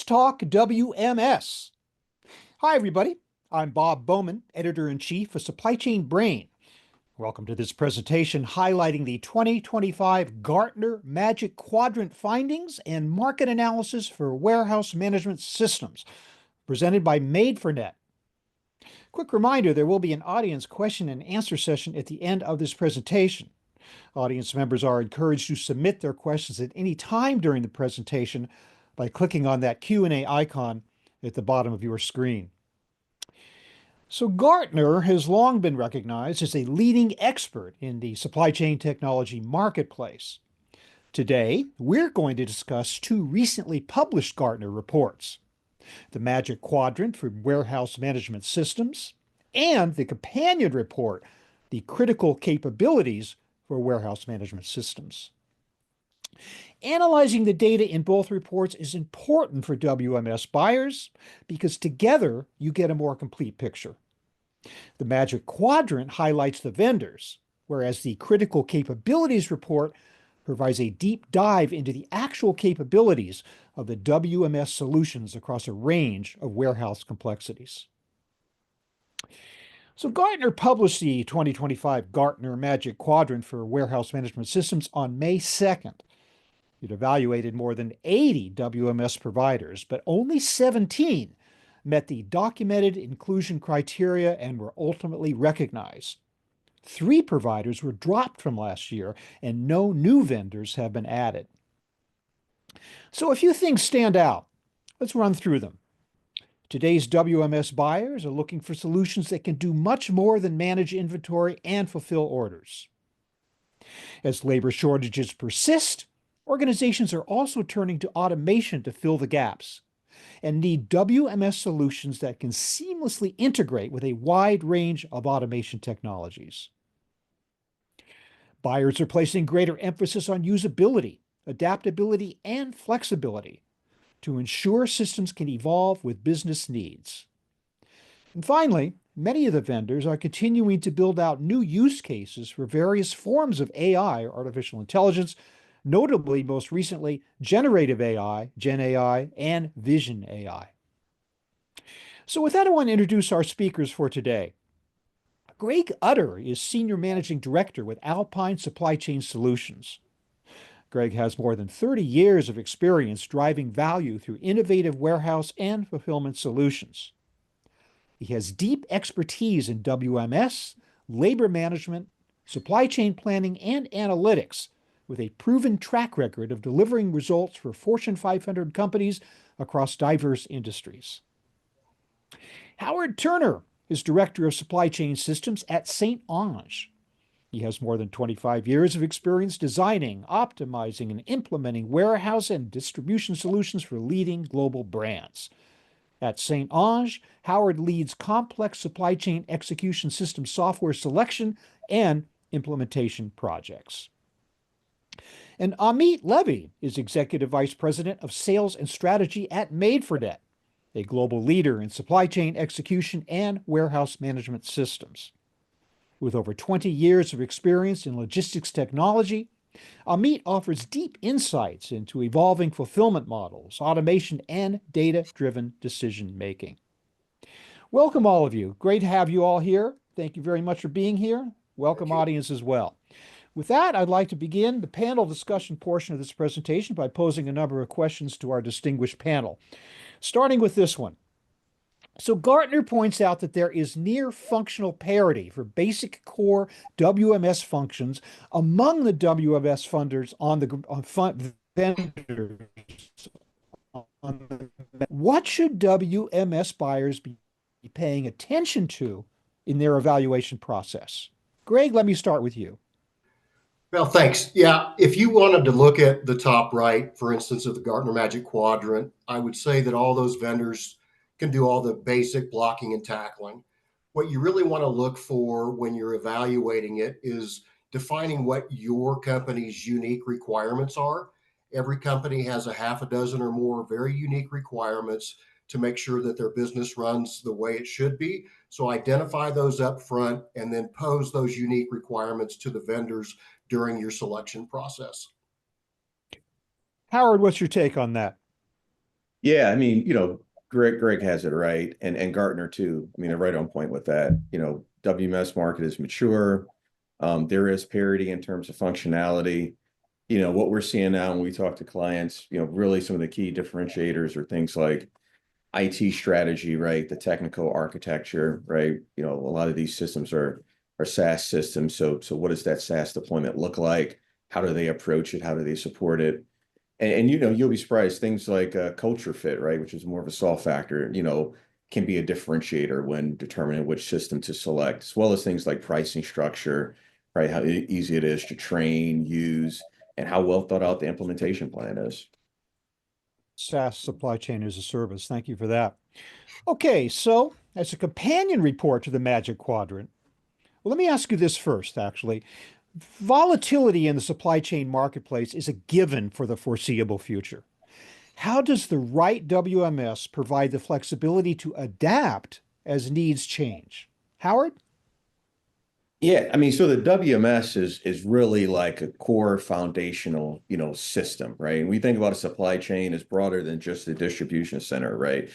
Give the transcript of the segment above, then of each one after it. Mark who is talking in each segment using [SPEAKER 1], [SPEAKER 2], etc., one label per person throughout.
[SPEAKER 1] Talk WMS. Hi, everybody. I'm Bob Bowman, Editor-in-Chief of Supply Chain Brain. Welcome to this presentation highlighting the 2025 Gartner Magic Quadrant findings and market analysis for warehouse management systems, presented by Made4Net. Quick reminder, there will be an audience question and answer session at the end of this presentation. Audience members are encouraged to submit their questions at any time during the presentation by clicking on that Q&A icon at the bottom of your screen. So Gartner has long been recognized as a leading expert in the supply chain technology marketplace. Today, we're going to discuss two recently published Gartner reports: the Magic Quadrant for Warehouse Management Systems and the companion report, the Critical Capabilities for Warehouse Management Systems. Analyzing the data in both reports is important for WMS buyers because together you get a more complete picture. The Magic Quadrant highlights the vendors, whereas the Critical Capabilities report provides a deep dive into the actual capabilities of the WMS solutions across a range of warehouse complexities. So Gartner published the 2025 Gartner Magic Quadrant for Warehouse Management Systems on May 2nd. It evaluated more than 80 WMS providers, but only 17 met the documented inclusion criteria and were ultimately recognized. 3 providers were dropped from last year, and no new vendors have been added. So a few things stand out. Let's run through them. Today's WMS buyers are looking for solutions that can do much more than manage inventory and fulfill orders. As labor shortages persist, organizations are also turning to automation to fill the gaps and need WMS solutions that can seamlessly integrate with a wide range of automation technologies. Buyers are placing greater emphasis on usability, adaptability, and flexibility to ensure systems can evolve with business needs. And finally, many of the vendors are continuing to build out new use cases for various forms of AI, artificial intelligence, notably most recently generative AI, Gen AI, and Vision AI. So with that, I want to introduce our speakers for today. Greg Utter is Senior Managing Director with Alpine Supply Chain Solutions. Greg has more than 30 years of experience driving value through innovative warehouse and fulfillment solutions. He has deep expertise in WMS, labor management, supply chain planning, and analytics, with a proven track record of delivering results for Fortune 500 companies across diverse industries. Howard Turner is Director of Supply Chain Systems at St. Onge. He has more than 25 years of experience designing, optimizing, and implementing warehouse and distribution solutions for leading global brands. At St. Onge, Howard leads complex supply chain execution system software selection and implementation projects. And Amit Levy is Executive Vice President of Sales and Strategy at Made4Net, a global leader in supply chain execution and warehouse management systems. With over 20 years of experience in logistics technology, Amit offers deep insights into evolving fulfillment models, automation, and data-driven decision-making. Welcome, all of you. Great to have you all here. Thank you very much for being here. Welcome, audience, as well. With that, I'd like to begin the panel discussion portion of this presentation by posing a number of questions to our distinguished panel, starting with this one. So Gartner points out that there is near functional parity for basic core WMS functions among the WMS funders vendors. What should WMS buyers be paying attention to in their evaluation process? Greg, let me start with you.
[SPEAKER 2] Well, thanks. Yeah, if you wanted to look at the top right, for instance, of the Gartner Magic Quadrant, I would say that all those vendors can do all the basic blocking and tackling. What you really want to look for when you're evaluating it is defining what your company's unique requirements are. Every company has a half a dozen or more very unique requirements to make sure that their business runs the way it should be. So identify those up front and then pose those unique requirements to the vendors during your selection process.
[SPEAKER 1] Howard, what's your take on that?
[SPEAKER 3] Yeah, I mean, Greg has it right, and Gartner too. I mean, they're right on point with that. WMS market is mature. There is parity in terms of functionality. What we're seeing now when we talk to clients, really some of the key differentiators are things like IT strategy, right? The technical architecture, right? A lot of these systems are SaaS systems. So what does that SaaS deployment look like? How do they approach it? How do they support it? And you'll be surprised, things like culture fit, right, which is more of a soft factor, can be a differentiator when determining which system to select, as well as things like pricing structure, right, how easy it is to train, use, and how well thought out the implementation plan is.
[SPEAKER 1] SaaS supply chain as a service. Thank you for that. Okay, so as a companion report to the Magic Quadrant, well, let me ask you this first, actually. Volatility in the supply chain marketplace is a given for the foreseeable future. How does the right WMS provide the flexibility to adapt as needs change? Howard?
[SPEAKER 3] Yeah, I mean, so the WMS is really like a core foundational, system, right? And we think about a supply chain as broader than just the distribution center, right?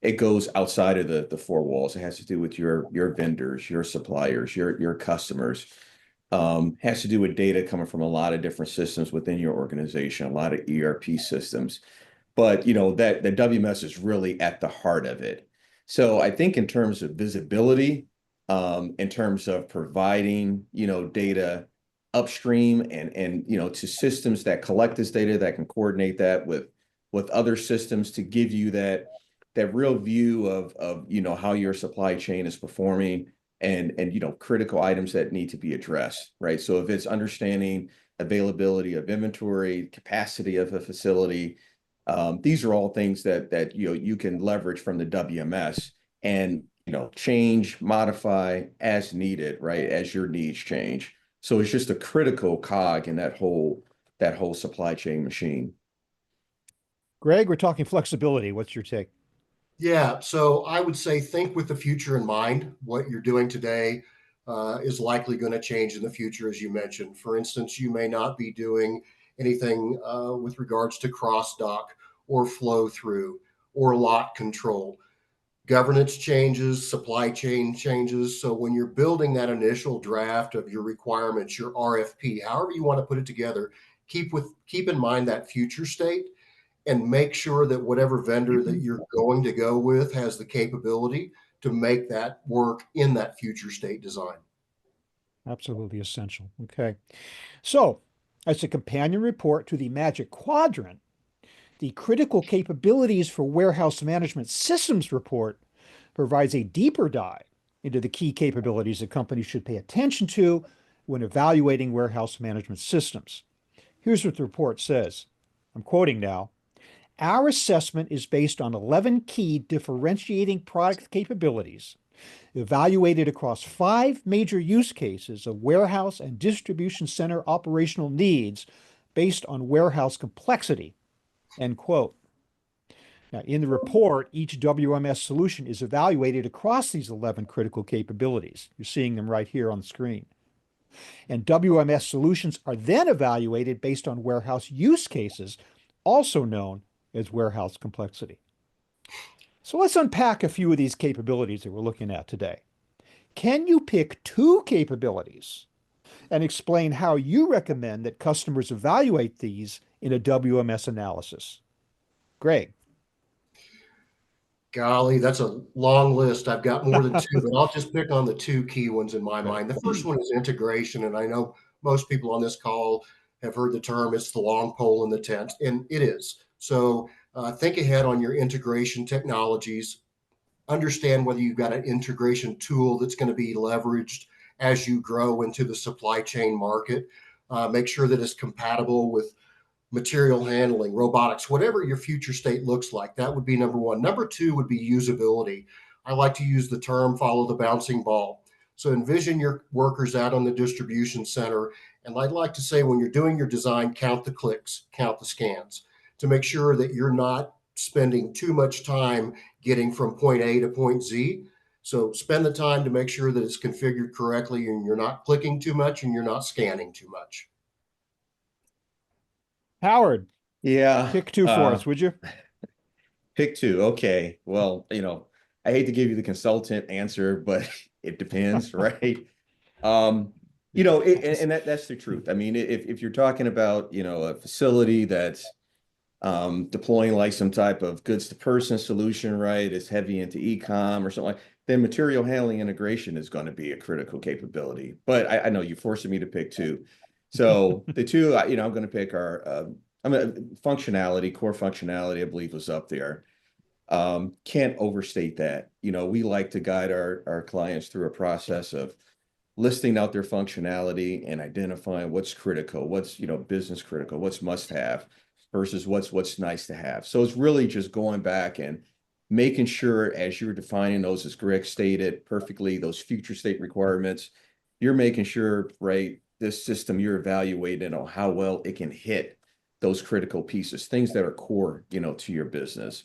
[SPEAKER 3] It goes outside of the four walls. It has to do with your vendors, your suppliers, your customers. Has to do with data coming from a lot of different systems within your organization, a lot of ERP systems. But that the WMS is really at the heart of it. So I think in terms of visibility, in terms of providing data upstream and to systems that collect this data, that can coordinate that with other systems to give you that real view of how your supply chain is performing and critical items that need to be addressed, right? So if it's understanding availability of inventory, capacity of a facility, these are all things that you can leverage from the WMS and change, modify as needed, right? As your needs change. So it's just a critical cog in that whole supply chain machine.
[SPEAKER 1] Greg, we're talking flexibility. What's your take?
[SPEAKER 2] Yeah, so I would say think with the future in mind. What you're doing today is likely going to change in the future, as you mentioned. For instance, you may not be doing anything with regards to cross dock or flow through or lot control. Governance changes, supply chain changes. So when you're building that initial draft of your requirements, your RFP, however you want to put it together, keep in mind that future state and make sure that whatever vendor that you're going to go with has the capability to make that work in that future state design.
[SPEAKER 1] Absolutely essential. Okay. So, as a companion report to the Magic Quadrant, the critical capabilities for warehouse management systems report provides a deeper dive into the key capabilities that companies should pay attention to when evaluating warehouse management systems. Here's what the report says. I'm quoting now. Our assessment is based on 11 key differentiating product capabilities evaluated across 5 major use cases of warehouse and distribution center operational needs based on warehouse complexity. End quote. Now, in the report, each WMS solution is evaluated across these 11 critical capabilities. You're seeing them right here on the screen. And WMS solutions are then evaluated based on warehouse use cases, also known as warehouse complexity. So let's unpack a few of these capabilities that we're looking at today. Can you pick 2 capabilities and explain how you recommend that customers evaluate these in a WMS analysis? Greg.
[SPEAKER 2] Golly, that's a long list. I've got more than two, but I'll just pick on the two key ones in my mind. The first one is integration, and I know most people on this call have heard the term, it's the long pole in the tent, and it is. So think ahead on your integration technologies, understand whether you've got an integration tool that's going to be leveraged as you grow into the supply chain market. Make sure that it's compatible with material handling, robotics, whatever your future state looks like. That would be number one. Number two would be usability. I like to use the term follow the bouncing ball. So envision your workers out on the distribution center. And I'd like to say when you're doing your design, count the clicks, count the scans to make sure that you're not spending too much time getting from point A to point Z. So spend the time to make sure that it's configured correctly and you're not clicking too much and you're not scanning too much.
[SPEAKER 1] Howard,
[SPEAKER 3] Yeah.
[SPEAKER 1] pick 2 for us, would you?
[SPEAKER 3] Pick two. Okay. Well, I hate to give you the consultant answer, but it depends, right? Um,
[SPEAKER 1] It depends.
[SPEAKER 3] and that's the truth. I mean, if you're talking about, a facility that's deploying like some type of goods to person solution, right? It's heavy into e-com or something like, then material handling integration is going to be a critical capability. But I know you're forcing me to pick two. So the two, I'm going to pick are, functionality, core functionality, I believe was up there. Can't overstate that. We like to guide our clients through a process of listing out their functionality and identifying what's critical, what's, business critical, what's must have versus what's nice to have. So it's really just going back and making sure as you're defining those, as Greg stated perfectly, those future state requirements, you're making sure, right, this system you're evaluating on how well it can hit those critical pieces, things that are core, to your business.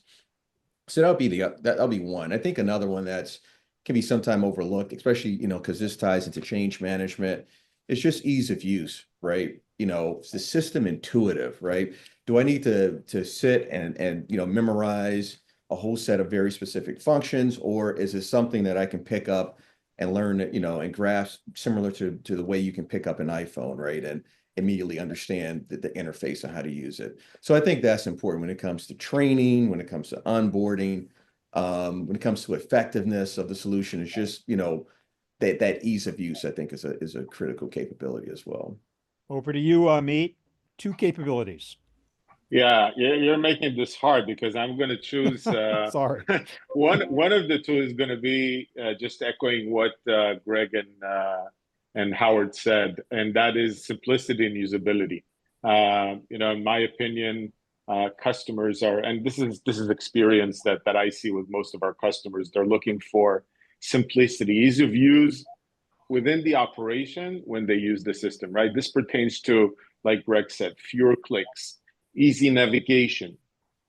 [SPEAKER 3] So that'll be one. I think another one that's can be sometime overlooked, especially, because this ties into change management. It's just ease of use, right? It's the system intuitive, right? Do I need to sit and memorize a whole set of very specific functions, or is it something that I can pick up and learn, and grasp similar to the way you can pick up an iPhone, right? And immediately understand the interface and how to use it. So I think that's important when it comes to training, when it comes to onboarding, when it comes to effectiveness of the solution. It's just, that ease of use, I think, is a critical capability as well.
[SPEAKER 1] Over to you, Meet. Two capabilities.
[SPEAKER 4] Yeah, you're making this hard because I'm going to choose
[SPEAKER 1] Sorry.
[SPEAKER 4] one of the two is going to be just echoing what Greg and Howard said, and that is simplicity and usability. In my opinion, customers are, and this is experience that I see with most of our customers. They're looking for simplicity, ease of use within the operation when they use the system, right? This pertains to, like Greg said, fewer clicks, easy navigation,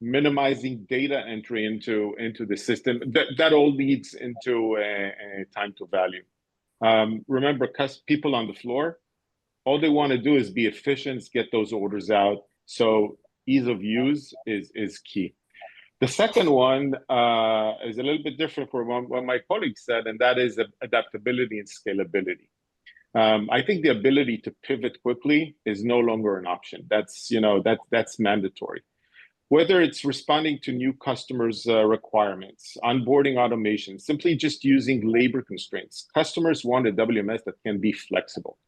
[SPEAKER 4] minimizing data entry into the system. That all leads into a time to value. Remember, people on the floor, all they want to do is be efficient, get those orders out. So ease of use is key. The second one is a little bit different from what my colleague said, and that is adaptability and scalability. I think the ability to pivot quickly is no longer an option. That's mandatory. Whether it's responding to new customers' requirements, onboarding automation, simply just using labor constraints. Customers want a WMS that can be flexible.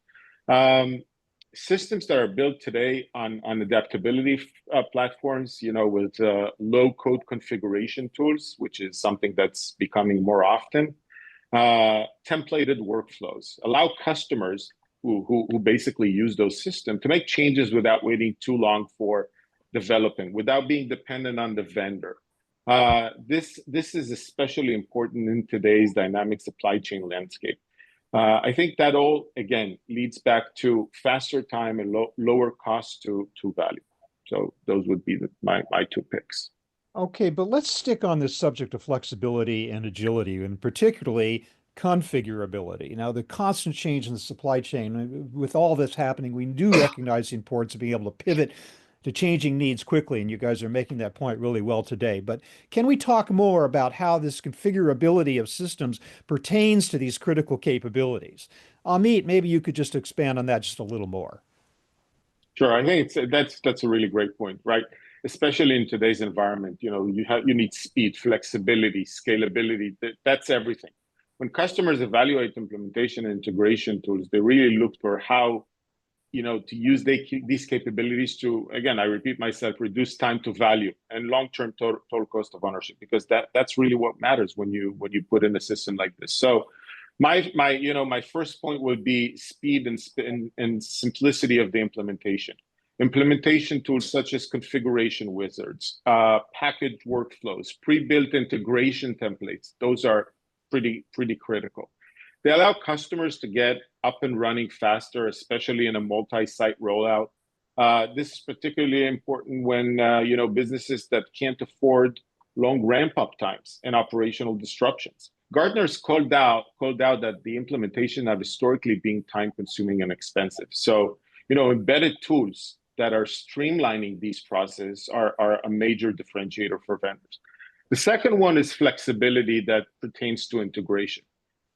[SPEAKER 4] Systems that are built today on adaptability platforms, with low-code configuration tools, which is something that's becoming more often, templated workflows allow customers who basically use those systems to make changes without waiting too long for developing, without being dependent on the vendor. This is especially important in today's dynamic supply chain landscape. I think that all, again, leads back to faster time and lower cost to value. So those would be my two picks.
[SPEAKER 1] Okay, but let's stick on this subject of flexibility and agility, and particularly configurability. Now, the constant change in the supply chain, with all this happening, we do recognize the importance of being able to pivot to changing needs quickly, and you guys are making that point really well today. But can we talk more about how this configurability of systems pertains to these critical capabilities? Amit, maybe you could just expand on that just a little more.
[SPEAKER 4] Sure, I think that's a really great point, right? Especially in today's environment, you need speed, flexibility, scalability. That's everything. When customers evaluate implementation and integration tools, they really look for how to use these capabilities to, again, I repeat myself, reduce time to value and long-term total cost of ownership, because that's really what matters when you put in a system like this. So my first point would be speed and simplicity of the implementation. Implementation tools such as configuration wizards, package workflows, pre-built integration templates, those are pretty critical. They allow customers to get up and running faster, especially in a multi-site rollout. This is particularly important when businesses that can't afford long ramp-up times and operational disruptions. Gartner's called out that the implementation have historically been time-consuming and expensive. So, embedded tools that are streamlining these processes are a major differentiator for vendors. The second one is flexibility that pertains to integration.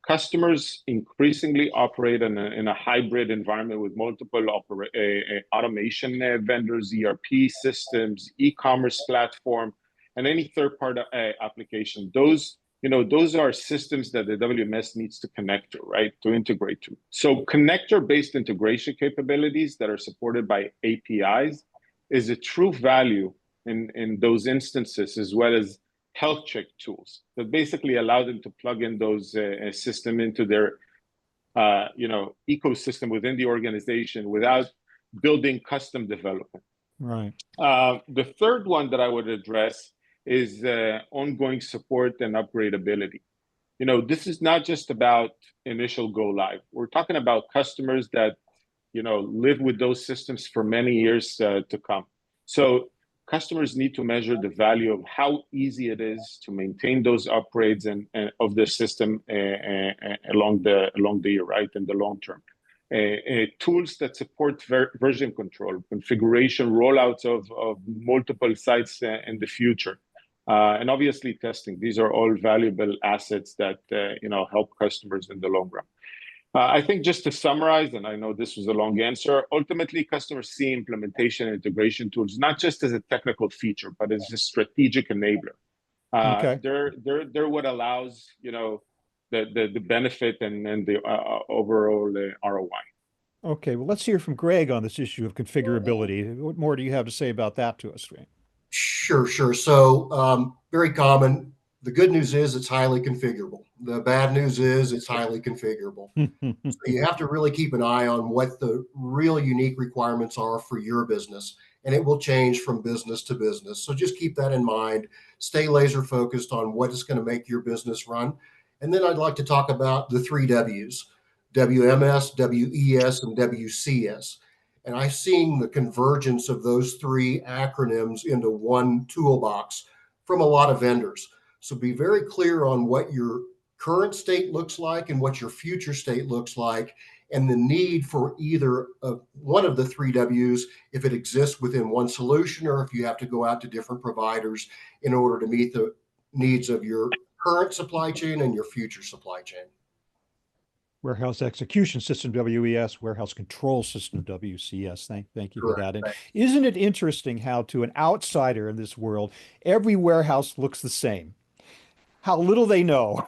[SPEAKER 4] Customers increasingly operate in a hybrid environment with multiple automation vendors, ERP systems, e-commerce platform, and any third-party application. Those are systems that the WMS needs to connect to, right? To integrate to. So connector-based integration capabilities that are supported by APIs is a true value in those instances, as well as health check tools that basically allow them to plug in those system into their ecosystem within the organization without building custom development.
[SPEAKER 1] Right.
[SPEAKER 4] The third one that I would address is ongoing support and upgradability. This is not just about initial go live. We're talking about customers that live with those systems for many years to come. So customers need to measure the value of how easy it is to maintain those upgrades and of the system along the year, right, in the long term. Tools that support version control, configuration, rollouts of multiple sites in the future, and obviously testing. These are all valuable assets that help customers in the long run. I think just to summarize, and I know this was a long answer, ultimately customers see implementation and integration tools not just as a technical feature, but as a strategic enabler.
[SPEAKER 1] Okay.
[SPEAKER 4] They're what allows the benefit and the overall ROI.
[SPEAKER 1] Okay, well, let's hear from Greg on this issue of configurability. What more do you have to say about that to us, Greg?
[SPEAKER 2] Sure. So very common. The good news is it's highly configurable. The bad news is it's highly configurable. So you have to really keep an eye on what the real unique requirements are for your business, and it will change from business to business. So just keep that in mind. Stay laser focused on what is going to make your business run. And then I'd like to talk about the 3 W's: WMS, WES, and WCS. And I've seen the convergence of those 3 acronyms into one toolbox from a lot of vendors. So be very clear on what your current state looks like and what your future state looks like, and the need for either one of the 3 W's if it exists within one solution, or if you have to go out to different providers in order to meet the needs of your current supply chain and your future supply chain.
[SPEAKER 1] Warehouse Execution System, WES, Warehouse Control System, WCS. Thank you for that. And isn't it interesting how, to an outsider in this world, every warehouse looks the same? How little they know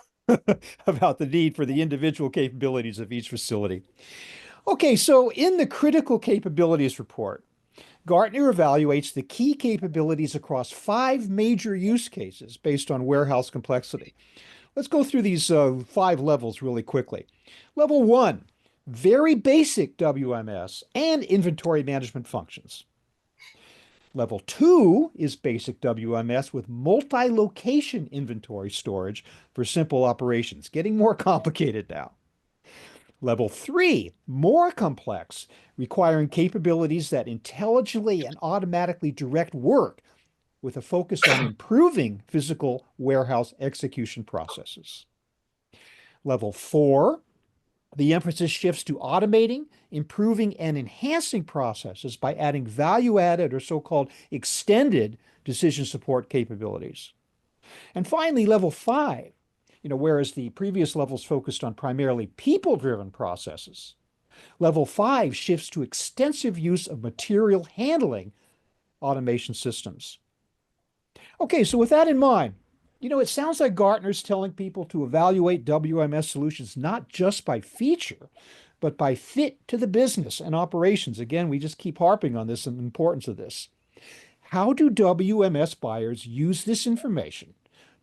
[SPEAKER 1] about the need for the individual capabilities of each facility. Okay, so in the Critical Capabilities Report, Gartner evaluates the key capabilities across 5 major use cases based on warehouse complexity. Let's go through these 5 levels really quickly. Level 1, very basic WMS and inventory management functions. Level 2 is basic WMS with multi-location inventory storage for simple operations, getting more complicated now. Level 3, more complex, requiring capabilities that intelligently and automatically direct work with a focus on improving physical warehouse execution processes. Level 4, the emphasis shifts to automating, improving, and enhancing processes by adding value-added or so-called extended decision support capabilities. And finally, level 5, whereas the previous levels focused on primarily people-driven processes, level 5 shifts to extensive use of material handling automation systems. Okay, so with that in mind, it sounds like Gartner's telling people to evaluate WMS solutions not just by feature, but by fit to the business and operations. Again, we just keep harping on this and the importance of this. How do WMS buyers use this information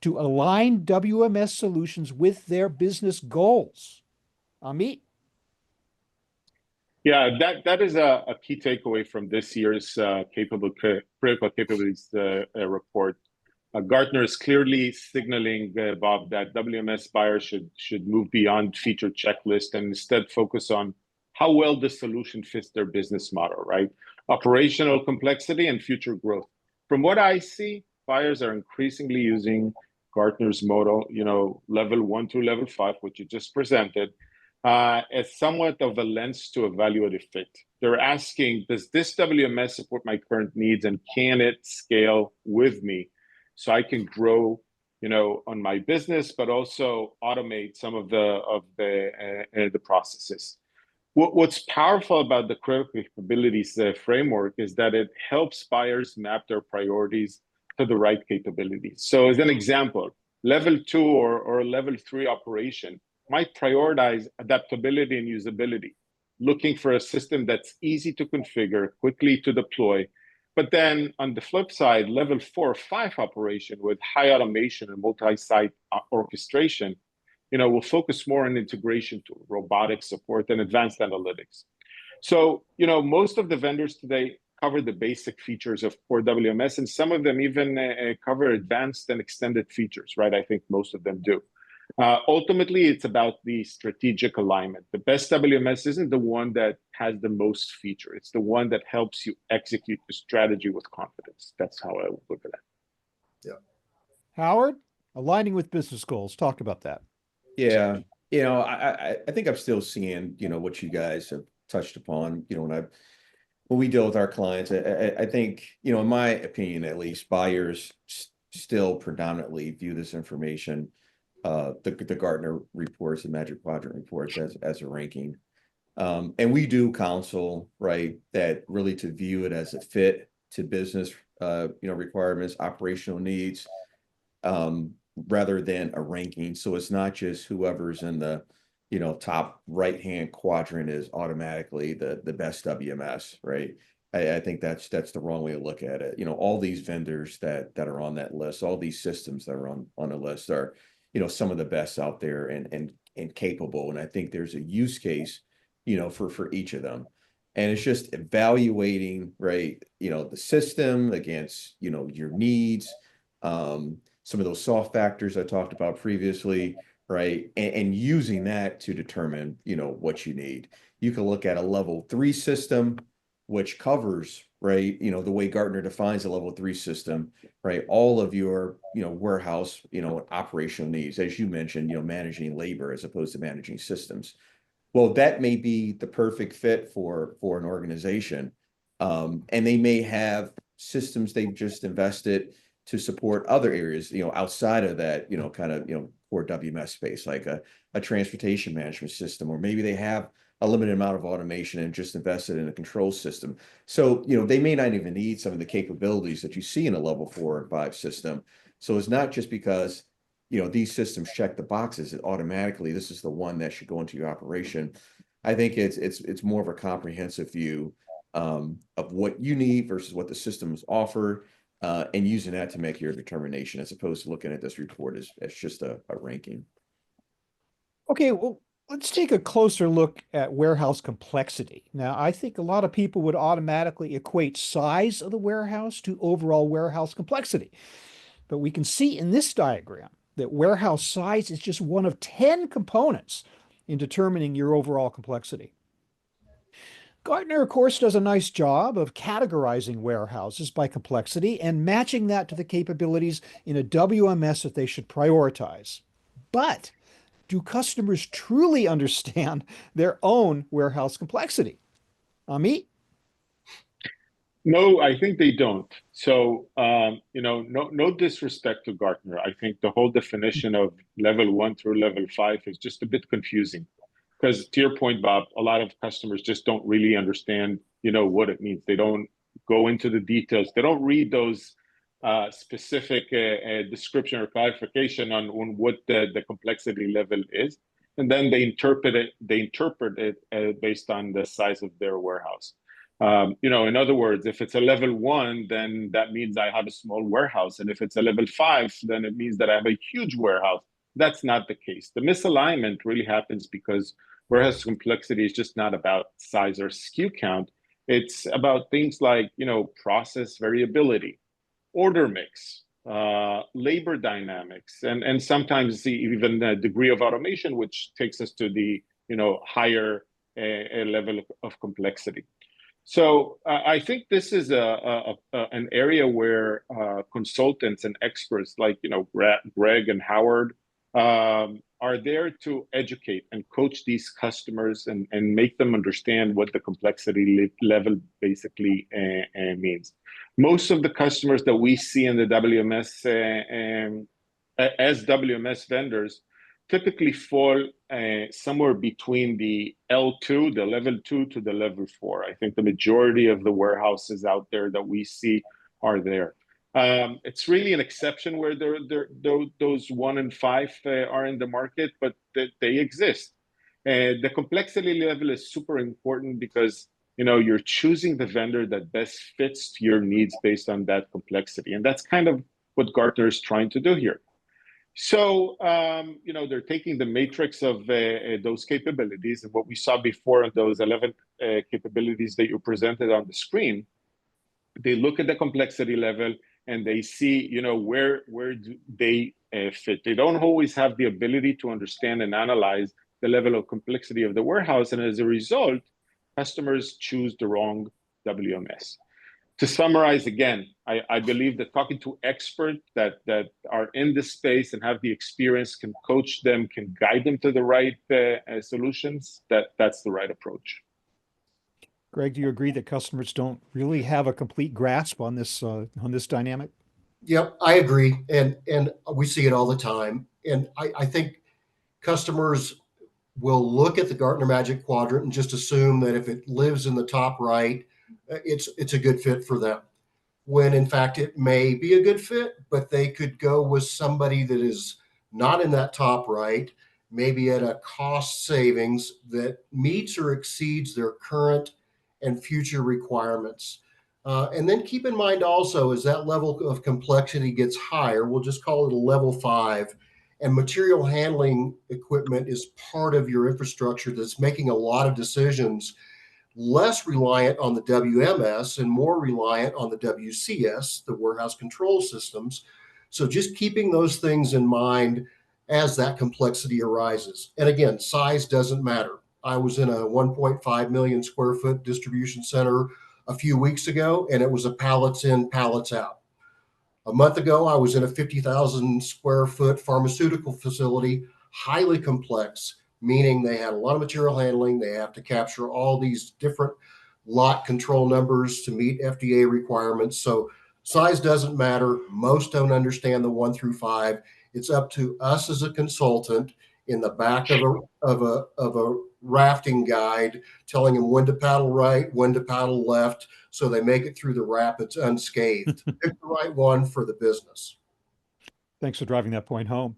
[SPEAKER 1] to align WMS solutions with their business goals? Amit?
[SPEAKER 4] Yeah, that is a key takeaway from this year's Critical Capabilities report. Gartner is clearly signaling, Bob, that WMS buyers should move beyond feature checklist and instead focus on how well the solution fits their business model, right? Operational complexity and future growth. From what I see, buyers are increasingly using Gartner's model, level 1 through level 5, which you just presented, as somewhat of a lens to evaluate a fit. They're asking, does this WMS support my current needs, and can it scale with me so I can grow on my business, but also automate some of the processes. What's powerful about the critical capabilities framework is that it helps buyers map their priorities to the right capabilities. So as an example, level 2 or level 3 operation might prioritize adaptability and usability, looking for a system that's easy to configure, quickly to deploy. But then on the flip side, level 4 or 5 operation with high automation and multi-site orchestration, will focus more on integration to robotics support and advanced analytics. So, most of the vendors today cover the basic features of core WMS, and some of them even cover advanced and extended features, right? I think most of them do. Ultimately, it's about the strategic alignment. The best WMS isn't the one that has the most feature. It's the one that helps you execute the strategy with confidence. That's how I would look at it.
[SPEAKER 2] Yeah.
[SPEAKER 1] Howard, aligning with business goals. Talk about that.
[SPEAKER 3] Yeah, I think I'm still seeing, what you guys have touched upon, when we deal with our clients. I think, in my opinion, at least, buyers still predominantly view this information, the Gartner reports, the Magic Quadrant reports, as a ranking. And we do counsel, right, that really to view it as a fit to business, requirements, operational needs, rather than a ranking. So it's not just whoever's in the, top right-hand quadrant is automatically the best WMS, right? I think that's the wrong way to look at it. All these vendors that are on that list, all these systems that are on the list are, some of the best out there and capable. And I think there's a use case, for each of them. And it's just evaluating, right, the system against, your needs, some of those soft factors I talked about previously, right? And using that to determine, what you need. You can look at a level 3 system, which covers, right, the way Gartner defines a level 3 system, right? All of your, warehouse, operational needs, as you mentioned, managing labor as opposed to managing systems. Well, that may be the perfect fit for an organization. And they may have systems they've just invested to support other areas, outside of that, kind of, core WMS space, like a transportation management system, or maybe they have a limited amount of automation and just invested in a control system. So, they may not even need some of the capabilities that you see in a level 4 and 5 system. So it's not just because, these systems check the boxes, it automatically, this is the one that should go into your operation. I think it's more of a comprehensive view, of what you need versus what the systems offer, and using that to make your determination, as opposed to looking at this report as just a ranking.
[SPEAKER 1] Okay, well, let's take a closer look at warehouse complexity. Now, I think a lot of people would automatically equate size of the warehouse to overall warehouse complexity. But we can see in this diagram that warehouse size is just one of 10 components in determining your overall complexity. Gartner, of course, does a nice job of categorizing warehouses by complexity and matching that to the capabilities in a WMS that they should prioritize. But do customers truly understand their own warehouse complexity? Amit?
[SPEAKER 4] No, I think they don't. So, no disrespect to Gartner. I think the whole definition of level 1 through level 5 is just a bit confusing. Because to your point, Bob, a lot of customers just don't really understand, what it means. They don't go into the details. They don't read those specific description or clarification on what the complexity level is, and then they interpret it based on the size of their warehouse. In other words, if it's a level 1, then that means I have a small warehouse, and if it's a level 5, then it means that I have a huge warehouse. That's not the case. The misalignment really happens because warehouse complexity is just not about size or SKU count. It's about things like, process variability, order mix, labor dynamics, and sometimes even the degree of automation, which takes us to the, higher level of complexity. So I think this is an area where consultants and experts like Greg and Howard are there to educate and coach these customers and make them understand what the complexity level basically means. Most of the customers that we see in the WMS as WMS vendors, typically fall somewhere between the L2, the level 2 to the level 4. I think the majority of the warehouses out there that we see are there. It's really an exception where those 1 and 5 are in the market, but they exist. The complexity level is super important because you're choosing the vendor that best fits to your needs based on that complexity, and that's kind of what Gartner is trying to do here. So, they're taking the matrix of those capabilities and what we saw before on those 11 capabilities that you presented on the screen. They look at the complexity level and they see, where do they fit. They don't always have the ability to understand and analyze the level of complexity of the warehouse. And as a result, customers choose the wrong WMS. To summarize again, I believe that talking to experts that are in this space and have the experience can coach them, can guide them to the right solutions. That's the right approach.
[SPEAKER 1] Greg, do you agree that customers don't really have a complete grasp on this dynamic?
[SPEAKER 2] Yep, I agree, and we see it all the time. And I think customers will look at the Gartner Magic Quadrant and just assume that if it lives in the top right, it's a good fit for them. When in fact it may be a good fit, but they could go with somebody that is not in that top right, maybe at a cost savings that meets or exceeds their current and future requirements. And then keep in mind also, as that level of complexity gets higher, we'll just call it a level 5, and material handling equipment is part of your infrastructure that's making a lot of decisions, less reliant on the WMS and more reliant on the WCS, the warehouse control systems. So just keeping those things in mind as that complexity arises. And again, size doesn't matter. I was in a 1.5 million square foot distribution center a few weeks ago, and it was a pallets in, pallets out. A month ago, I was in a 50,000 square foot pharmaceutical facility, highly complex, meaning they had a lot of material handling. They have to capture all these different lot control numbers to meet FDA requirements. So size doesn't matter. Most don't understand the 1 through 5. It's up to us as a consultant in the back of a rafting guide, telling them when to paddle right, when to paddle left, so they make it through the rapids unscathed. Pick the right one for the business.
[SPEAKER 1] Thanks for driving that point home.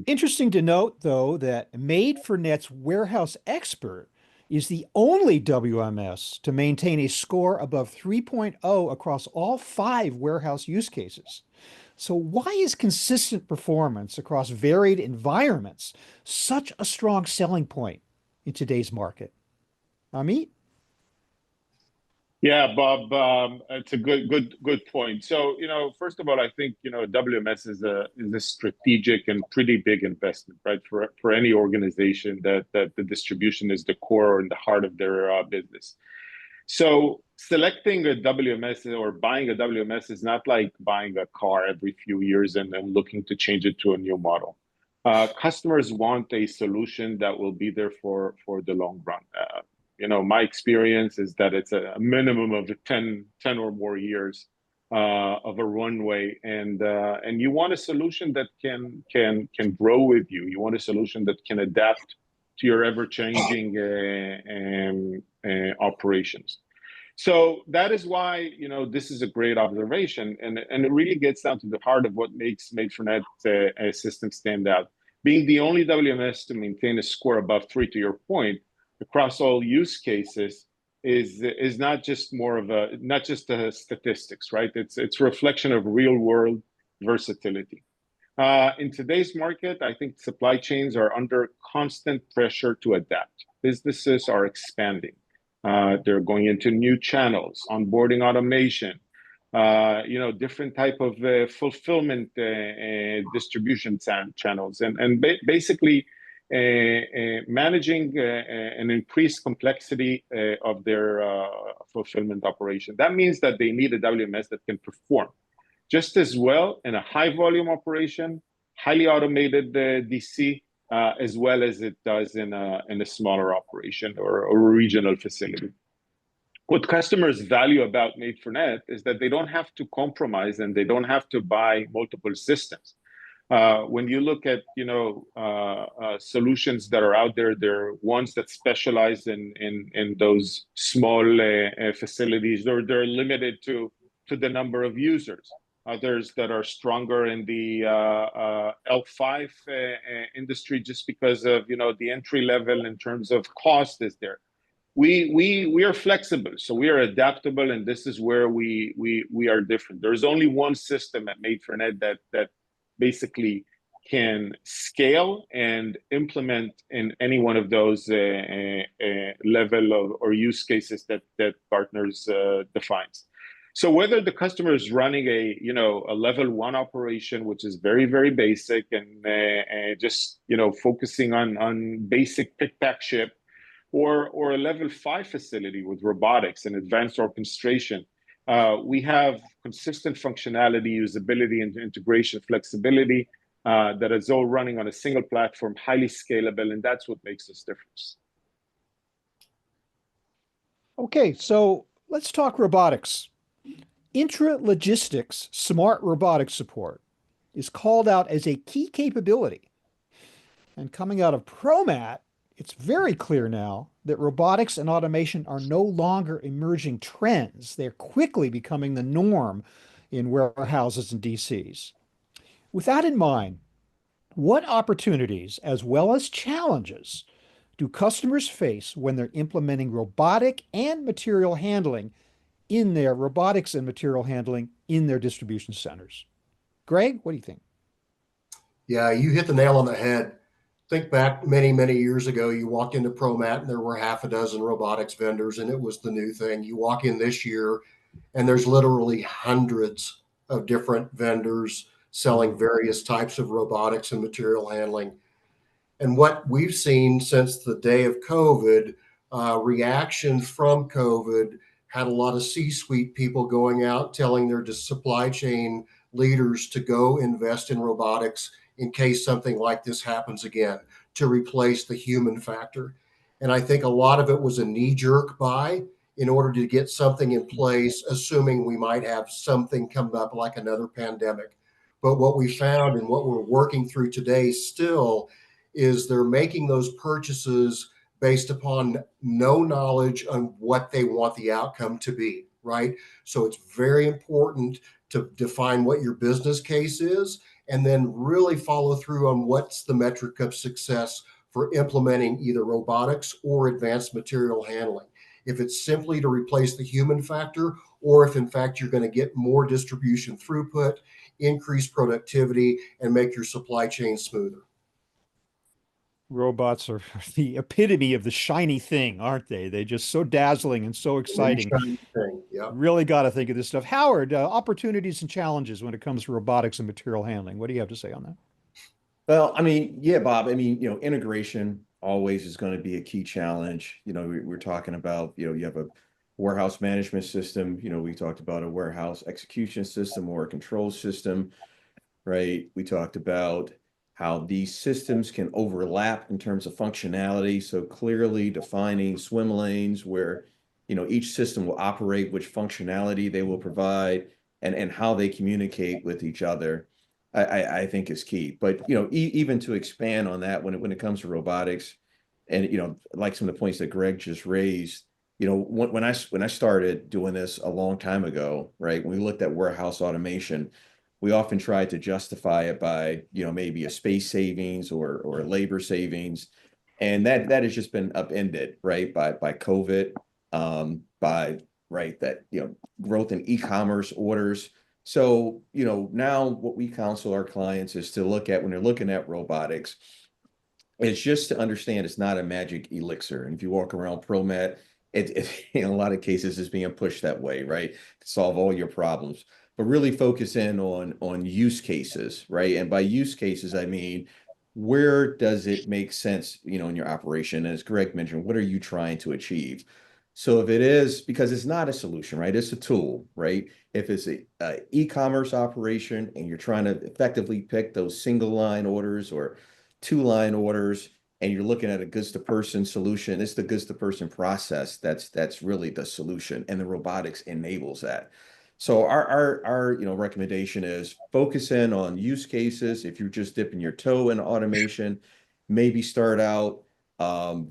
[SPEAKER 1] Interesting to note, though, that Made for Net's Warehouse Expert is the only WMS to maintain a score above 3.0 across all 5 warehouse use cases. So why is consistent performance across varied environments such a strong selling point in today's market? Amit?
[SPEAKER 4] Yeah, Bob, it's a good point. So, first of all, I think, WMS is a strategic and pretty big investment, right? For any organization that the distribution is the core and the heart of their business. So selecting a WMS or buying a WMS is not like buying a car every few years and then looking to change it to a new model. Customers want a solution that will be there for the long run. My experience is that it's a minimum of 10 or more years of a runway, and you want a solution that can grow with you. You want a solution that can adapt to your ever-changing operations. So that is why this is a great observation, and it really gets down to the heart of what makes Made for Net system stand out. Being the only WMS to maintain a score above 3, to your point, across all use cases is not just a statistics, right? It's a reflection of real world versatility. In today's market, I think supply chains are under constant pressure to adapt. Businesses are expanding. They're going into new channels, onboarding automation, different type of fulfillment distribution channels, and basically managing an increased complexity of their fulfillment operation. That means that they need a WMS that can perform just as well in a high volume operation, highly automated DC, as well as it does in a smaller operation or a regional facility. What customers value about Made for Net is that they don't have to compromise and they don't have to buy multiple systems. When you look at solutions that are out there, there are ones that specialize in those small facilities, or they're limited to the number of users. Others that are stronger in the L5 industry, just because of the entry level in terms of cost is there. We are flexible, so we are adaptable, and this is where we are different. There's only one system at Made for Net that basically can scale and implement in any one of those level or use cases that Gartner's defines. So whether the customer is running a level 1 operation, which is very, very basic, and just focusing on basic pick, pack, ship, or a level 5 facility with robotics and advanced orchestration, we have consistent functionality, usability, and integration flexibility that is all running on a single platform, highly scalable, and that's what makes us different.
[SPEAKER 1] Okay, so let's talk robotics. Intralogistics smart robotics support is called out as a key capability. And coming out of ProMat, it's very clear now that robotics and automation are no longer emerging trends. They're quickly becoming the norm in warehouses and DCs. With that in mind, what opportunities as well as challenges do customers face when they're implementing robotic and material handling in their robotics and material handling in their distribution centers? Greg, what do you think?
[SPEAKER 2] Yeah, you hit the nail on the head. Think back many, many years ago, you walked into ProMat and there were half a dozen robotics vendors and it was the new thing. You walk in this year and there's literally hundreds of different vendors selling various types of robotics and material handling. And what we've seen since the day of COVID, reactions from COVID had a lot of C-suite people going out telling their supply chain leaders to go invest in robotics in case something like this happens again, to replace the human factor. And I think a lot of it was a knee-jerk buy in order to get something in place, assuming we might have something come up like another pandemic. But what we found and what we're working through today still is they're making those purchases based upon no knowledge on what they want the outcome to be, right? So it's very important to define what your business case is and then really follow through on what's the metric of success for implementing either robotics or advanced material handling. If it's simply to replace the human factor, or if in fact you're going to get more distribution throughput, increase productivity, and make your supply chain smoother.
[SPEAKER 1] Robots are the epitome of the shiny thing, aren't they? They're just so dazzling and so exciting.
[SPEAKER 2] Yep.
[SPEAKER 1] Really got to think of this stuff. Howard, opportunities and challenges when it comes to robotics and material handling. What do you have to say on that?
[SPEAKER 3] Well, I mean, yeah, Bob, I mean, integration always is going to be a key challenge. We're talking about, you have a warehouse management system. We talked about a warehouse execution system or a control system, right? We talked about how these systems can overlap in terms of functionality. So clearly defining swim lanes where, each system will operate, which functionality they will provide, and how they communicate with each other, I think is key. But, even to expand on that when it comes to robotics and, like some of the points that Greg just raised, when I started doing this a long time ago, right, when we looked at warehouse automation, we often tried to justify it by, maybe a space savings or labor savings. And that has just been upended, right, by COVID, by, right, that, growth in e-commerce orders. So, now what we counsel our clients is to look at when they're looking at robotics, it's just to understand it's not a magic elixir. And if you walk around ProMat, it in a lot of cases is being pushed that way, right, to solve all your problems. But really focus in on use cases, right? And by use cases, I mean, where does it make sense, in your operation? And as Greg mentioned, what are you trying to achieve? So if it is, because it's not a solution, right? It's a tool, right? If it's a e-commerce operation and you're trying to effectively pick those single line orders or 2-line orders, and you're looking at a goods to person solution, it's the goods to person process that's really the solution, and the robotics enables that. So our recommendation is focus in on use cases. If you're just dipping your toe in automation, maybe start out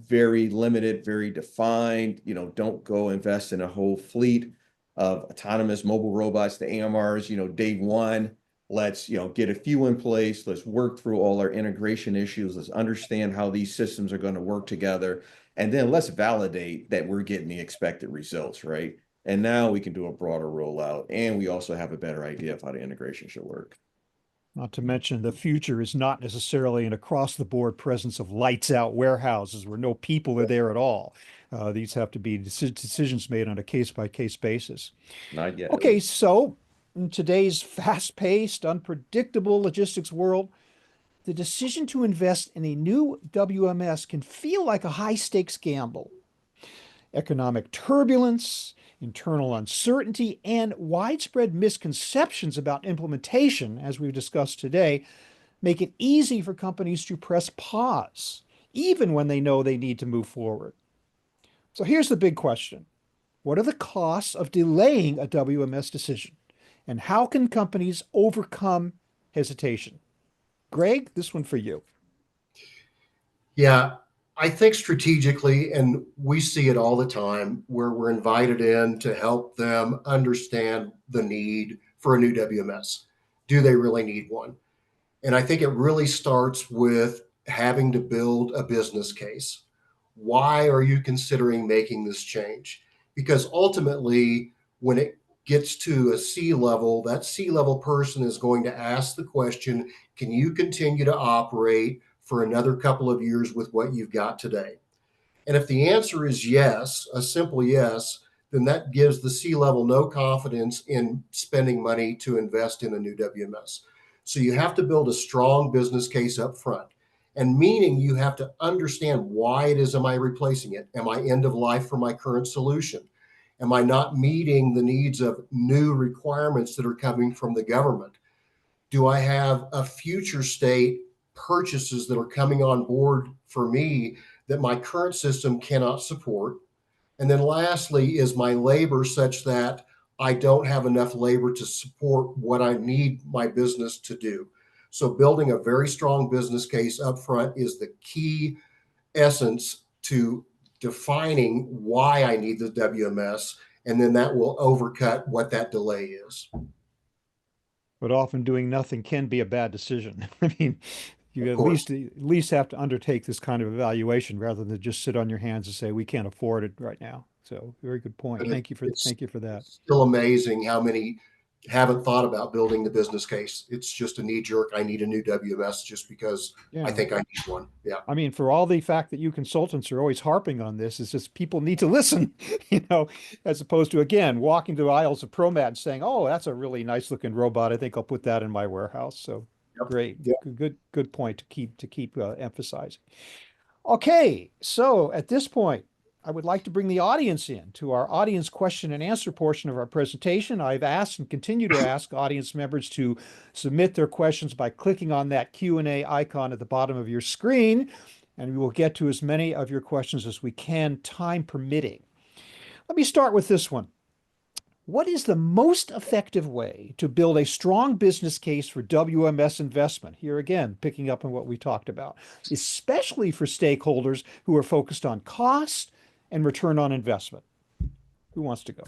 [SPEAKER 3] very limited, very defined. Don't go invest in a whole fleet of autonomous mobile robots, the AMRs, day one. Let's, get a few in place. Let's work through all our integration issues. Let's understand how these systems are going to work together. And then let's validate that we're getting the expected results, right? And now we can do a broader rollout, and we also have a better idea of how the integration should work.
[SPEAKER 1] Not to mention the future is not necessarily an across-the-board presence of lights-out warehouses where no people are there at all. These have to be decisions made on a case-by-case basis.
[SPEAKER 3] Not yet.
[SPEAKER 1] Okay, so in today's fast-paced, unpredictable logistics world, the decision to invest in a new WMS can feel like a high-stakes gamble. Economic turbulence, internal uncertainty, and widespread misconceptions about implementation, as we've discussed today, make it easy for companies to press pause, even when they know they need to move forward. So here's the big question. What are the costs of delaying a WMS decision? And how can companies overcome hesitation? Greg, this one for you.
[SPEAKER 2] Yeah, I think strategically, and we see it all the time, where we're invited in to help them understand the need for a new WMS. Do they really need one? And I think it really starts with having to build a business case. Why are you considering making this change? Because ultimately, when it gets to a C level, that C level person is going to ask the question, can you continue to operate for another couple of years with what you've got today? And if the answer is yes, a simple yes, then that gives the C level no confidence in spending money to invest in a new WMS. So you have to build a strong business case up front. And meaning you have to understand why it is am I replacing it? Am I end of life for my current solution? Am I not meeting the needs of new requirements that are coming from the government? Do I have a future state purchases that are coming on board for me that my current system cannot support? And then lastly, is my labor such that I don't have enough labor to support what I need my business to do? So building a very strong business case up front is the key essence to defining why I need the WMS, and then that will overcut what that delay is.
[SPEAKER 1] But often doing nothing can be a bad decision. I mean, you
[SPEAKER 2] Of
[SPEAKER 1] at
[SPEAKER 2] course,
[SPEAKER 1] least have to undertake this kind of evaluation rather than just sit on your hands and say we can't afford it right now. So very good point.
[SPEAKER 2] but it's
[SPEAKER 1] Thank you for that.
[SPEAKER 2] still amazing how many haven't thought about building the business case. It's just a knee jerk. I need a new WMS just because I
[SPEAKER 1] Yeah.
[SPEAKER 2] think I need one. Yeah.
[SPEAKER 1] I mean, for all the fact that you consultants are always harping on this, it's just people need to listen, as opposed to, again, walking the aisles of ProMat and saying, oh, that's a really nice looking robot. I think I'll put that in my warehouse. So
[SPEAKER 2] Yep.
[SPEAKER 1] great.
[SPEAKER 2] Yep.
[SPEAKER 1] Good point to keep emphasizing. Okay, so at this point, I would like to bring the audience in to our audience question and answer portion of our presentation. I've asked and continue to ask audience members to submit their questions by clicking on that Q&A icon at the bottom of your screen, and we will get to as many of your questions as we can, time permitting. Let me start with this one. What is the most effective way to build a strong business case for WMS investment? Here again, picking up on what we talked about, especially for stakeholders who are focused on cost and return on investment. Who wants to go?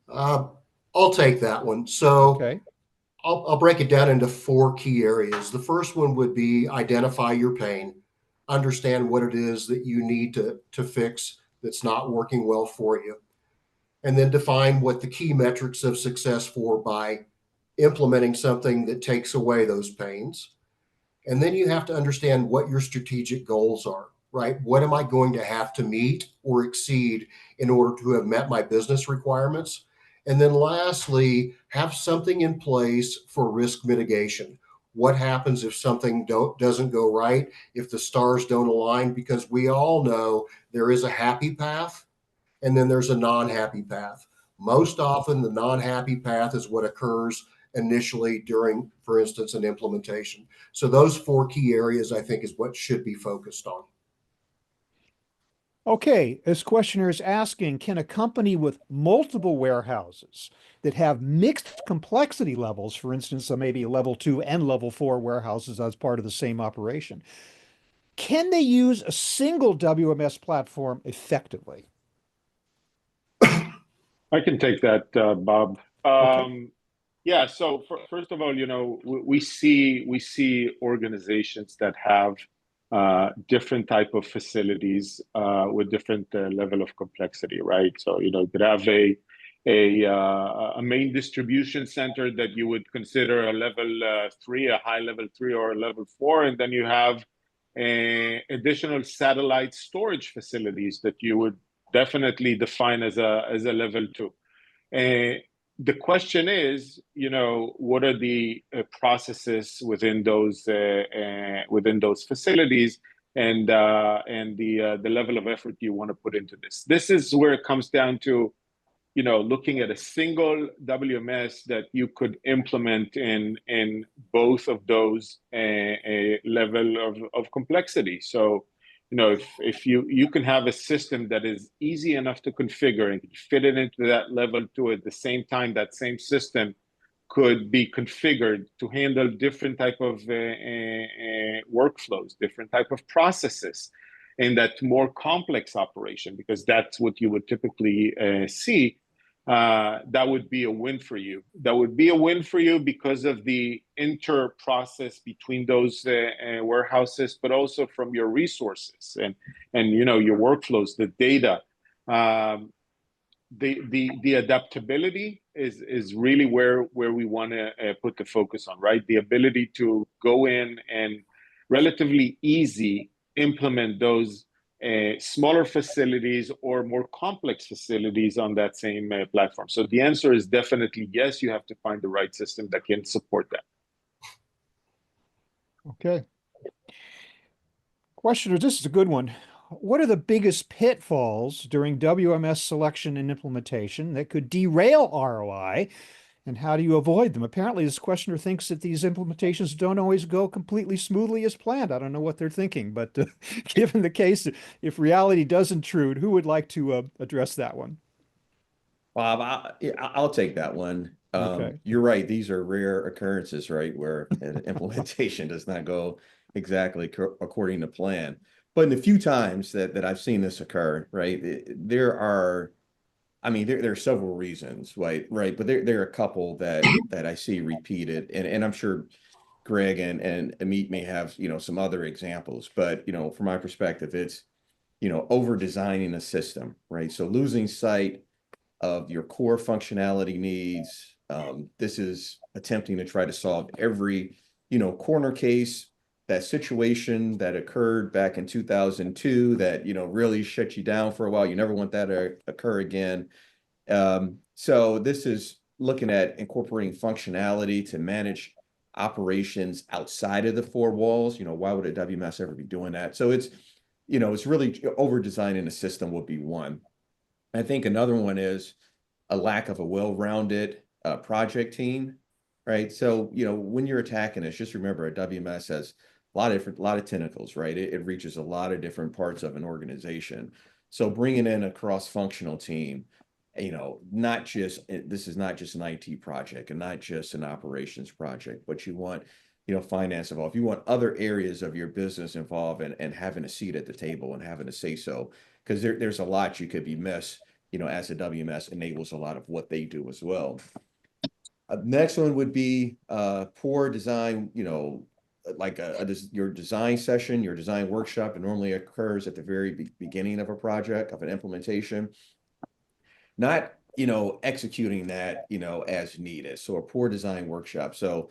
[SPEAKER 2] I'll take that one. So
[SPEAKER 1] Okay.
[SPEAKER 2] I'll break it down into 4 key areas. The first one would be identify your pain, understand what it is that you need to fix that's not working well for you, and then define what the key metrics of success for by implementing something that takes away those pains. And then you have to understand what your strategic goals are, right? What am I going to have to meet or exceed in order to have met my business requirements? And then lastly, have something in place for risk mitigation. What happens if something doesn't go right, if the stars don't align? Because we all know there is a happy path and then there's a non-happy path. Most often, the non-happy path is what occurs initially during, for instance, an implementation. So those 4 key areas, I think, is what should be focused on.
[SPEAKER 1] Okay, this questioner is asking, can a company with multiple warehouses that have mixed complexity levels, for instance, so maybe level 2 and level 4 warehouses as part of the same operation, can they use a single WMS platform effectively?
[SPEAKER 4] I can take that, Bob.
[SPEAKER 1] Okay.
[SPEAKER 4] Yeah. So first of all, we see organizations that have different type of facilities with different level of complexity, right? So you could have a main distribution center that you would consider a level 3, a high level 3, or a level 4, and then you have additional satellite storage facilities that you would definitely define as a level 2. Uh, the question is, what are the processes within those facilities, and the level of effort you want to put into this. This is where it comes down to, looking at a single WMS that you could implement in both of those level of complexity. So, if you can have a system that is easy enough to configure and can fit it into that level 2, at the same time that same system could be configured to handle different type of workflows, different type of processes in that more complex operation, because that's what you would typically see. That would be a win for you. That would be a win for you because of the inter process between those warehouses, but also from your resources and your workflows, the data. The adaptability is really where we want to put the focus on, right? The ability to go in and relatively easy implement those smaller facilities or more complex facilities on that same platform. So the answer is definitely yes. You have to find the right system that can support that.
[SPEAKER 1] Okay. Questioner, this is a good one. What are the biggest pitfalls during WMS selection and implementation that could derail ROI, and how do you avoid them? Apparently, this questioner thinks that these implementations don't always go completely smoothly as planned. I don't know what they're thinking, but given the case, if reality does intrude, who would like to address that one?
[SPEAKER 3] Bob, I'll take that one.
[SPEAKER 1] Okay.
[SPEAKER 3] You're right. These are rare occurrences, right, where an implementation does not go exactly according to plan. But in the few times that I've seen this occur, right, there are, I mean, there are several reasons, right, but there are a couple that I see repeated, and I'm sure Greg and Amit may have, some other examples, but from my perspective, it's over designing a system, right? So losing sight of your core functionality needs. This is attempting to try to solve every, corner case, that situation that occurred back in 2002 that, really shut you down for a while. You never want that to occur again. So this is looking at incorporating functionality to manage operations outside of the four walls. Why would a WMS ever be doing that? So it's really over designing a system would be one. I think another one is a lack of a well-rounded project team, right? So, when you're attacking this, just remember a WMS has a lot of tentacles, right? It reaches a lot of different parts of an organization. So bringing in a cross-functional team, this is not just an IT project and not just an operations project, but you want, finance involved. You want other areas of your business involved and having a seat at the table and having a say so, because there's a lot you could be missed, as a WMS enables a lot of what they do as well. Next one would be poor design, like your design session, your design workshop. It normally occurs at the very beginning of a project, of an implementation. Not, executing that, as needed. So a poor design workshop. So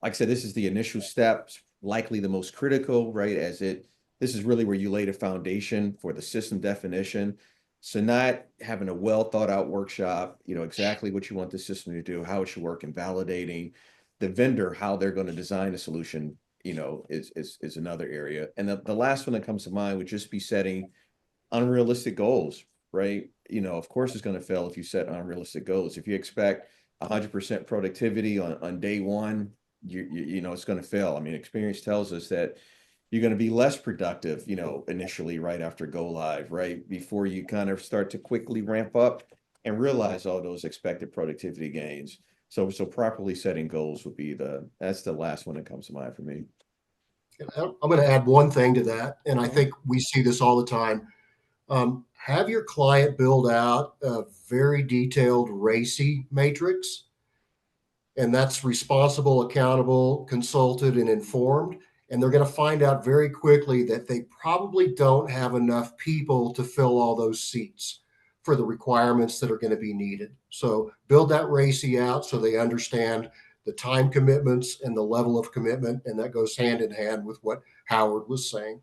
[SPEAKER 3] like I said, this is the initial steps, likely the most critical, right? This is really where you lay the foundation for the system definition. So not having a well thought out workshop, exactly what you want the system to do, how it should work, and validating the vendor, how they're going to design a solution, is another area. And the last one that comes to mind would just be setting unrealistic goals, right? Of course it's going to fail if you set unrealistic goals. If you expect 100% productivity on day one, it's going to fail. I mean, experience tells us that, you're going to be less productive, initially right after go live, right? Before you kind of start to quickly ramp up and realize all those expected productivity gains. So properly setting goals would be that's the last one that comes to mind for me.
[SPEAKER 2] I'm going to add one thing to that, and I think we see this all the time. Have your client build out a very detailed RACI matrix, and that's responsible, accountable, consulted, and informed. And they're going to find out very quickly that they probably don't have enough people to fill all those seats for the requirements that are going to be needed. So build that RACI out so they understand the time commitments and the level of commitment, and that goes hand in hand with what Howard was saying.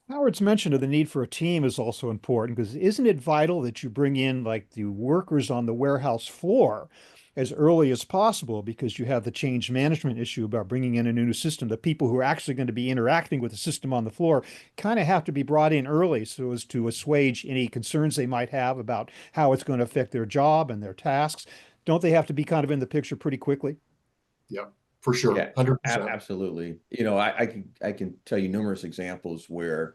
[SPEAKER 1] Howard's mention of the need for a team is also important because isn't it vital that you bring in like the workers on the warehouse floor as early as possible, because you have the change management issue about bringing in a new system. The people who are actually going to be interacting with the system on the floor kind of have to be brought in early so as to assuage any concerns they might have about how it's going to affect their job and their tasks. Don't they have to be kind of in the picture pretty quickly?
[SPEAKER 2] Yeah, for sure.
[SPEAKER 3] Yeah,
[SPEAKER 2] 100%.
[SPEAKER 3] absolutely. I can tell you numerous examples where,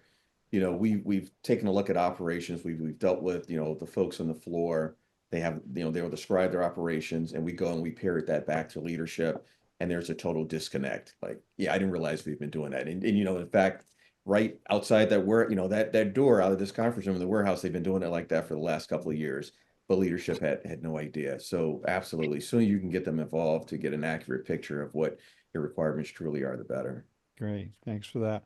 [SPEAKER 3] we've taken a look at operations. We've dealt with, the folks on the floor. They have, they'll describe their operations, and we go and we parrot that back to leadership, and there's a total disconnect. Like, yeah, I didn't realize we've been doing that. And in fact, right outside that door out of this conference room in the warehouse, they've been doing it like that for the last couple of years. But leadership had no idea. So absolutely, soon you can get them involved to get an accurate picture of what your requirements truly are, the better.
[SPEAKER 1] Great, thanks for that.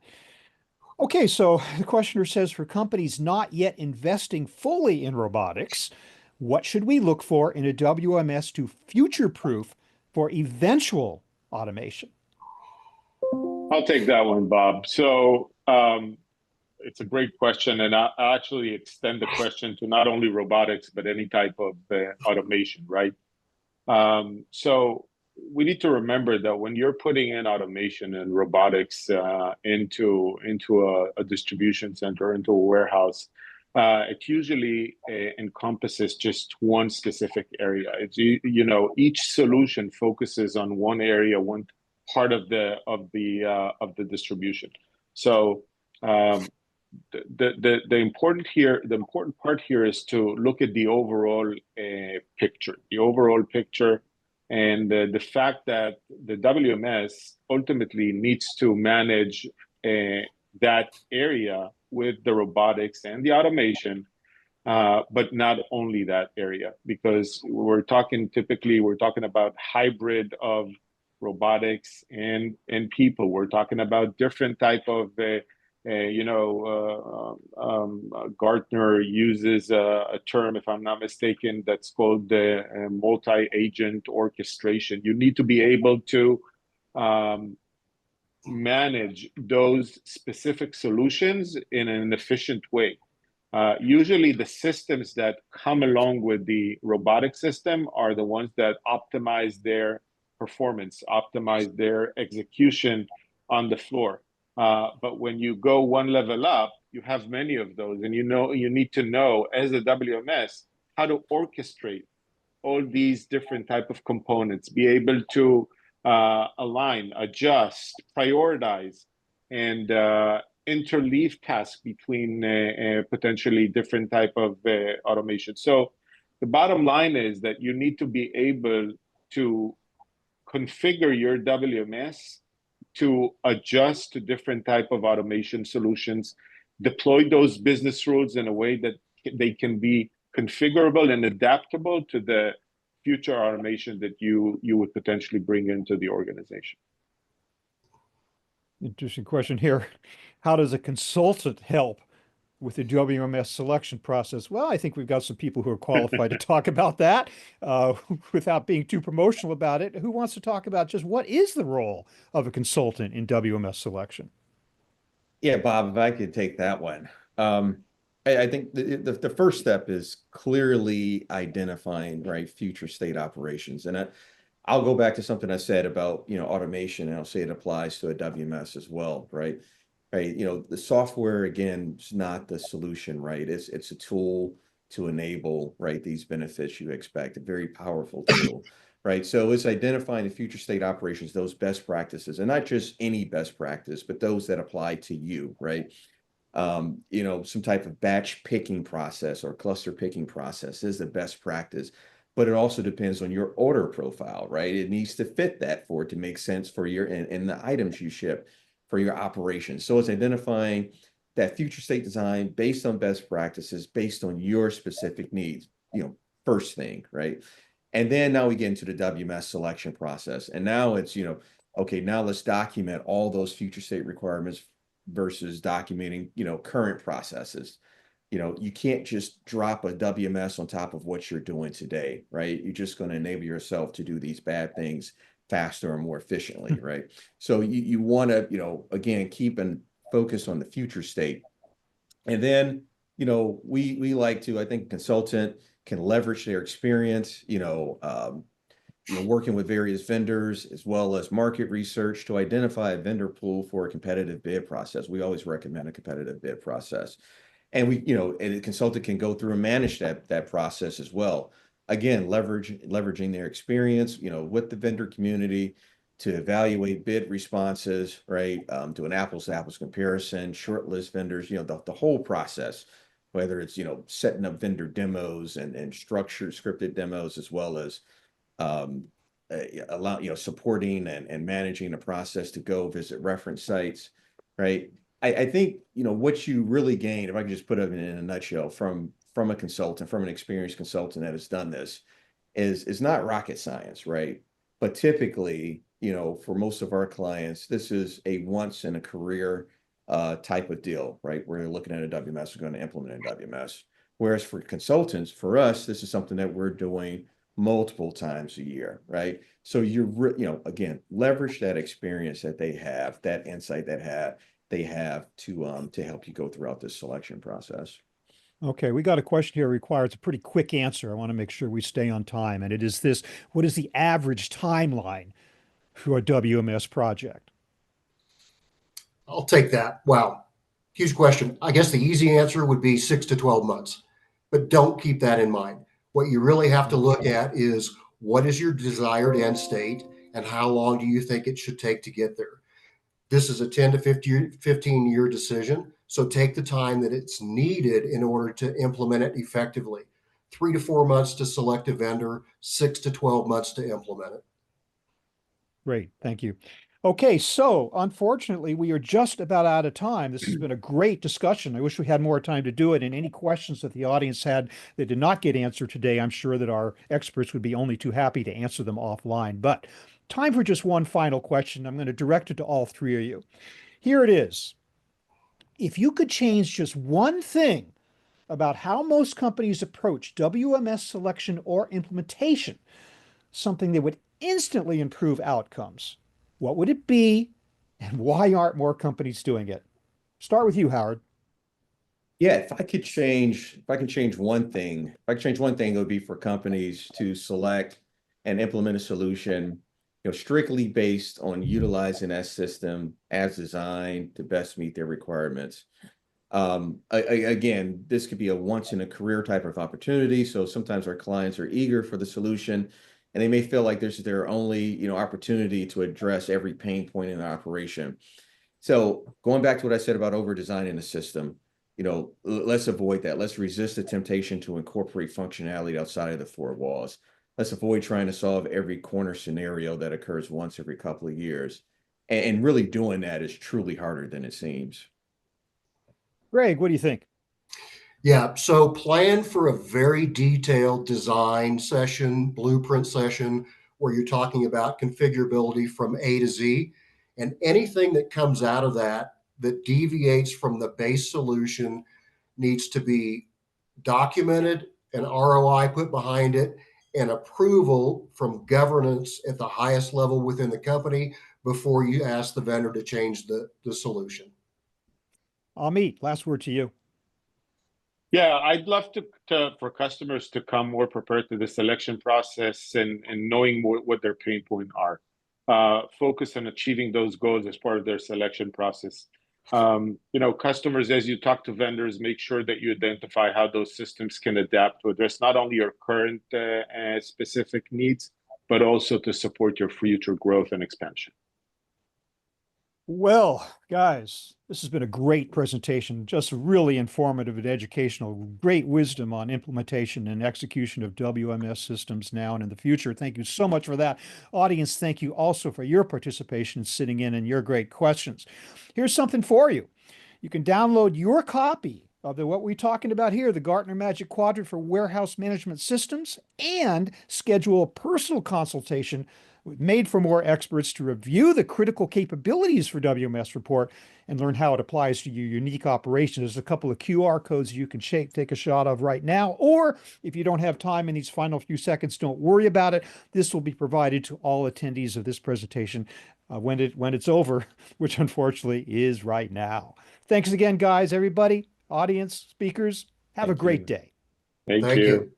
[SPEAKER 1] Okay, so the questioner says for companies not yet investing fully in robotics, what should we look for in a WMS to future-proof for eventual automation?
[SPEAKER 4] I'll take that one, Bob. So it's a great question, and I actually extend the question to not only robotics, but any type of automation, right? So we need to remember that when you're putting in automation and robotics into a distribution center, into a warehouse, it usually encompasses just one specific area. It's each solution focuses on one area, one part of the distribution. So the important part here is to look at the overall picture, and the fact that the WMS ultimately needs to manage that area with the robotics and the automation, but not only that area, because we're talking about hybrid of robotics and people. We're talking about different type of Gartner uses a term, if I'm not mistaken, that's called the multi-agent orchestration. You need to be able to manage those specific solutions in an efficient way. Usually the systems that come along with the robotic system are the ones that optimize their performance, optimize their execution on the floor. But when you go one level up, you have many of those, and you need to know as a WMS how to orchestrate all these different type of components, be able to align, adjust, prioritize, and interleave tasks between potentially different type of automation. So the bottom line is that you need to be able to configure your WMS to adjust to different type of automation solutions, deploy those business rules in a way that they can be configurable and adaptable to the future automation that you would potentially bring into the organization.
[SPEAKER 1] Interesting question here. How does a consultant help with the WMS selection process? Well, I think we've got some people who are qualified to talk about that without being too promotional about it. Who wants to talk about just what is the role of a consultant in WMS selection?
[SPEAKER 3] Yeah, Bob, if I could take that one. I think the first step is clearly identifying, right, future state operations. And I'll go back to something I said about, automation, and I'll say it applies to a WMS as well, right? Right. The software, again, is not the solution, right? It's a tool to enable, right, these benefits you expect, a very powerful tool, right? So it's identifying the future state operations, those best practices, and not just any best practice, but those that apply to you, right? Some type of batch picking process or cluster picking process is the best practice, but it also depends on your order profile, right? It needs to fit that for it to make sense for your and the items you ship for your operations. So it's identifying that future state design based on best practices, based on your specific needs, first thing, right? And then now we get into the WMS selection process. And now it's, okay, now let's document all those future state requirements versus documenting, current processes. You can't just drop a WMS on top of what you're doing today, right? You're just going to enable yourself to do these bad things faster and more efficiently, right? So you want to, again, keep and focus on the future state. And then, we like to, I think a consultant can leverage their experience, working with various vendors as well as market research to identify a vendor pool for a competitive bid process. We always recommend a competitive bid process. And and a consultant can go through and manage that process as well. Again, leveraging their experience, with the vendor community to evaluate bid responses, right? Do an apples to apples comparison, shortlist vendors, the whole process, whether it's, setting up vendor demos and structured scripted demos, as well as supporting and managing the process to go visit reference sites, right? I think what you really gain, if I can just put it in a nutshell, from a consultant, from an experienced consultant that has done this, is not rocket science, right? But typically, for most of our clients, this is a once in a career type of deal, right? We're looking at a WMS, we're going to implement a WMS. Whereas for consultants, for us, this is something that we're doing multiple times a year, right? So again, leverage that experience that they have, that insight that they have to help you go throughout this selection process.
[SPEAKER 1] Okay, we got a question here requires a pretty quick answer. I want to make sure we stay on time. And it is this: what is the average timeline for a WMS project?
[SPEAKER 2] I'll take that. Wow. Huge question. I guess the easy answer would be 6 to 12 months, but don't keep that in mind. What you really have to look at is what is your desired end state and how long do you think it should take to get there? This is a 10 to 15-year decision. So take the time that it's needed in order to implement it effectively. 3 to 4 months to select a vendor, 6 to 12 months to implement it.
[SPEAKER 1] Great, thank you. Okay, so unfortunately, we are just about out of time. This has been a great discussion. I wish we had more time to do it. And any questions that the audience had that did not get answered today, I'm sure that our experts would be only too happy to answer them offline. But time for just one final question. I'm going to direct it to all three of you. Here it is. If you could change just one thing about how most companies approach WMS selection or implementation, something that would instantly improve outcomes, what would it be, and why aren't more companies doing it? Start with you, Howard.
[SPEAKER 3] Yeah, if I could change one thing, it would be for companies to select and implement a solution, strictly based on utilizing that system as designed to best meet their requirements. Again, this could be a once in a career type of opportunity. So sometimes our clients are eager for the solution and they may feel like this is their only, opportunity to address every pain point in the operation. So going back to what I said about over designing the system, let's avoid that. Let's resist the temptation to incorporate functionality outside of the four walls. Let's avoid trying to solve every corner scenario that occurs once every couple of years. And really doing that is truly harder than it seems.
[SPEAKER 1] Greg, what do you think?
[SPEAKER 2] Yeah, so plan for a very detailed design session, blueprint session, where you're talking about configurability from A to Z. And anything that comes out of that deviates from the base solution needs to be documented, an ROI put behind it, and approval from governance at the highest level within the company before you ask the vendor to change the solution.
[SPEAKER 1] Amit, last word to you.
[SPEAKER 4] Yeah, I'd love for customers to come more prepared to the selection process and knowing what their pain points are. Focus on achieving those goals as part of their selection process. Customers, as you talk to vendors, make sure that you identify how those systems can adapt to address not only your current specific needs, but also to support your future growth and expansion.
[SPEAKER 1] Well, guys, this has been a great presentation, just really informative and educational, great wisdom on implementation and execution of WMS systems now and in the future. Thank you so much for that. Audience, thank you also for your participation, sitting in, and your great questions. Here's something for you. You can download your copy of what we're talking about here, the Gartner Magic Quadrant for Warehouse Management Systems, and schedule a personal consultation made for more experts to review the critical capabilities for WMS report and learn how it applies to your unique operation. There's a couple of QR codes you can take a shot of right now, or if you don't have time in these final few seconds, don't worry about it. This will be provided to all attendees of this presentation when it's over, which unfortunately is right now. Thanks again, guys, everybody, audience, speakers. Have a great day.
[SPEAKER 4] Thank
[SPEAKER 2] Thank
[SPEAKER 4] you.
[SPEAKER 2] you.